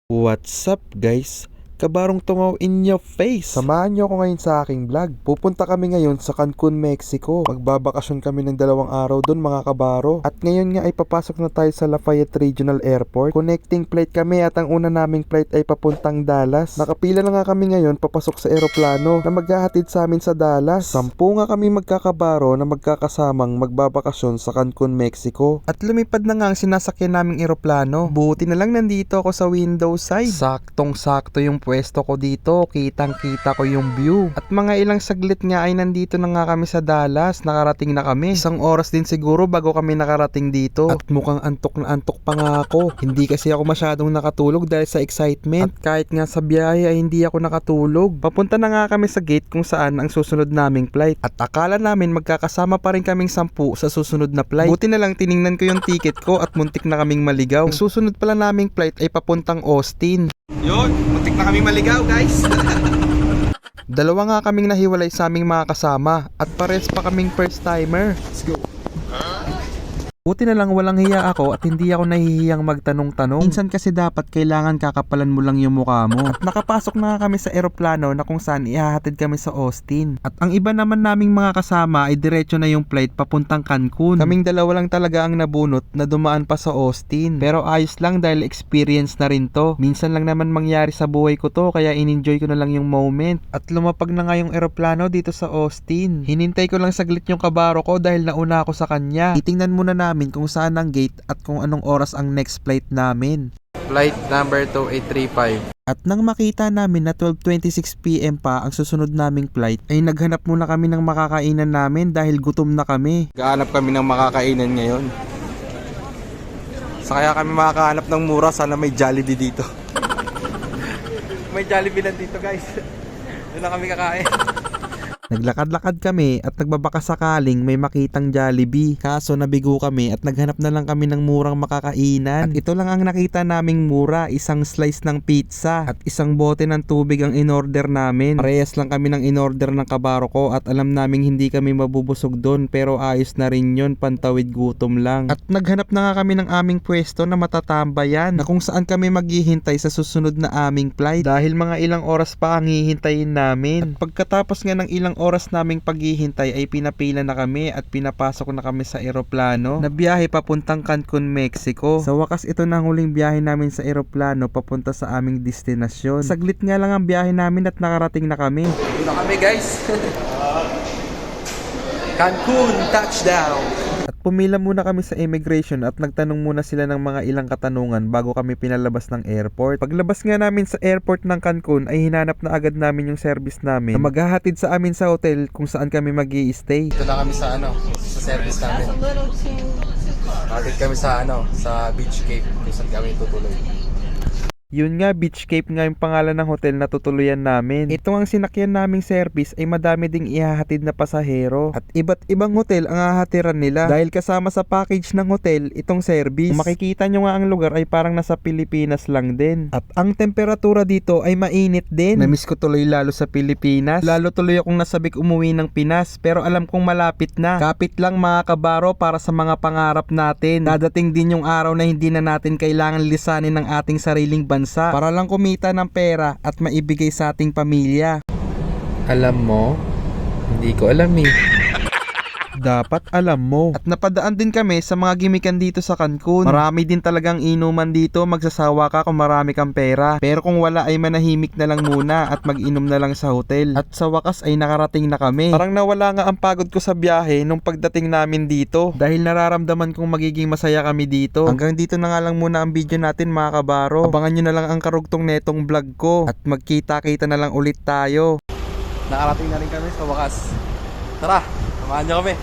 What's up guys? Kabarong tungaw in your face! Samahan niyo ako ngayon sa aking vlog. Pupunta kami ngayon sa Cancun, Mexico. Magbabakasyon kami ng 2 araw doon mga kabaro. At ngayon nga ay papasok na tayo sa Lafayette Regional Airport. Connecting flight kami at ang una naming flight ay papuntang Dallas. Nakapila na nga kami ngayon papasok sa eroplano na maghahatid sa amin sa Dallas. 10 nga kami magkakabaro na magkakasamang magbabakasyon sa Cancun, Mexico. At lumipad na nga ang sinasakyan naming eroplano. Buti na lang nandito ako sa window side. Saktong-sakto yung pwesto ko dito, kitang-kita ko yung view. At mga ilang saglit nga ay nandito na nga kami sa Dallas, nakarating na kami. 1 oras din siguro bago kami nakarating dito. At mukhang antok na antok pa nga ako. Hindi kasi ako masyadong nakatulog dahil sa excitement. At kahit nga sa biyahe ay hindi ako nakatulog. Papunta na nga kami sa gate kung saan ang susunod naming flight. At akala namin magkakasama pa rin kaming 10 sa susunod na flight. Buti na lang tiningnan ko yung ticket ko at muntik na kaming maligaw. Ang susunod pala naming flight ay papuntang Austin. Yun, muntik na kaming maligaw guys. 2 nga kaming nahiwalay sa aming mga kasama at pares pa kaming first timer. Let's go. Buti na lang walang hiya ako at hindi ako nahihiyang magtanong-tanong. Minsan kasi dapat kailangan kakapalan mo lang yung mukha mo. At nakapasok na kami sa eroplano na kung saan ihahatid kami sa Austin. At ang iba naman naming mga kasama ay diretso na yung flight papuntang Cancun. Kaming 2 lang talaga ang nabunot na dumaan pa sa Austin. Pero ayos lang dahil experience na rin to. Minsan lang naman mangyari sa buhay ko to kaya in-enjoy ko na lang yung moment. At lumapag na nga yung eroplano dito sa Austin. Hinintay ko lang saglit yung kabaro ko dahil nauna ako sa kanya. Titingnan muna namin kung saan ang gate at kung anong oras ang next flight namin. Flight number 2835. At nang makita namin na 12:26 PM pa ang susunod naming flight, ay naghanap muna kami ng makakainan namin dahil gutom na kami. Gahanap kami ng makakainan ngayon. Sa kaya kami makakahanap ng mura, sana may Jollibee dito. May Jollibee lang dito guys. Doon na kami kakain. Naglakad-lakad kami at nagbabaka sakaling may makitang Jollibee. Kaso nabigo kami at naghanap na lang kami ng murang makakainan. At ito lang ang nakita naming mura, isang slice ng pizza at isang bote ng tubig ang in-order namin. Parehas lang kami ng in-order ng kabaro ko at alam naming hindi kami mabubusog doon pero ayos na rin yun, pantawid gutom lang. At naghanap na nga kami ng aming pwesto na matatambayan na kung saan kami maghihintay sa susunod na aming flight dahil mga ilang oras pa ang hihintayin namin. At pagkatapos nga ng ilang oras naming paghihintay ay pinapila na kami at pinapasok na kami sa eroplano na biyahe papuntang Cancun, Mexico. Sa wakas ito na ang huling biyahe namin sa eroplano papunta sa aming destinasyon. Saglit nga lang ang biyahe namin at nakarating na kami. Dito na kami guys. Cancun touchdown. At pumila muna kami sa immigration at nagtanong muna sila ng mga ilang katanungan bago kami pinalabas ng airport. Paglabas nga namin sa airport ng Cancun ay hinanap na agad namin yung service namin na maghahatid sa amin sa hotel kung saan kami mag-i-stay. Ito na kami sa sa service namin. Hatid kami sa Beach Cape kung saan kami tutuloy. Yun nga, Beach Cape nga yung pangalan ng hotel na tutuluyan namin. Ito ang sinakyan naming service ay madami ding ihahatid na pasahero. At iba't ibang hotel ang hahatiran nila dahil kasama sa package ng hotel itong service. Kung makikita nyo nga ang lugar ay parang nasa Pilipinas lang din. At ang temperatura dito ay mainit din. Namiss ko tuloy lalo sa Pilipinas. Lalo tuloy akong nasabik umuwi ng Pinas pero alam kong malapit na. Kapit lang mga kabaro para sa mga pangarap natin. Dadating din yung araw na hindi na natin kailangan lisanin ng ating sariling bansa para lang kumita ng pera at maibigay sa ating pamilya. Alam mo, hindi ko alam eh. Dapat alam mo. At napadaan din kami sa mga gimikan dito sa Cancun. Marami din talagang inuman dito, magsasawa ka kung marami kang pera. Pero kung wala ay manahimik na lang muna at mag-inom na lang sa hotel. At sa wakas ay nakarating na kami. Parang nawala nga ang pagod ko sa biyahe nung pagdating namin dito. Dahil nararamdaman kong magiging masaya kami dito. Hanggang dito na nga lang muna ang video natin mga kabaro. Abangan nyo na lang ang karugtong netong vlog ko. At magkita-kita na lang ulit tayo. Nakarating na rin kami sa wakas. Tara! Samahan niyo kami.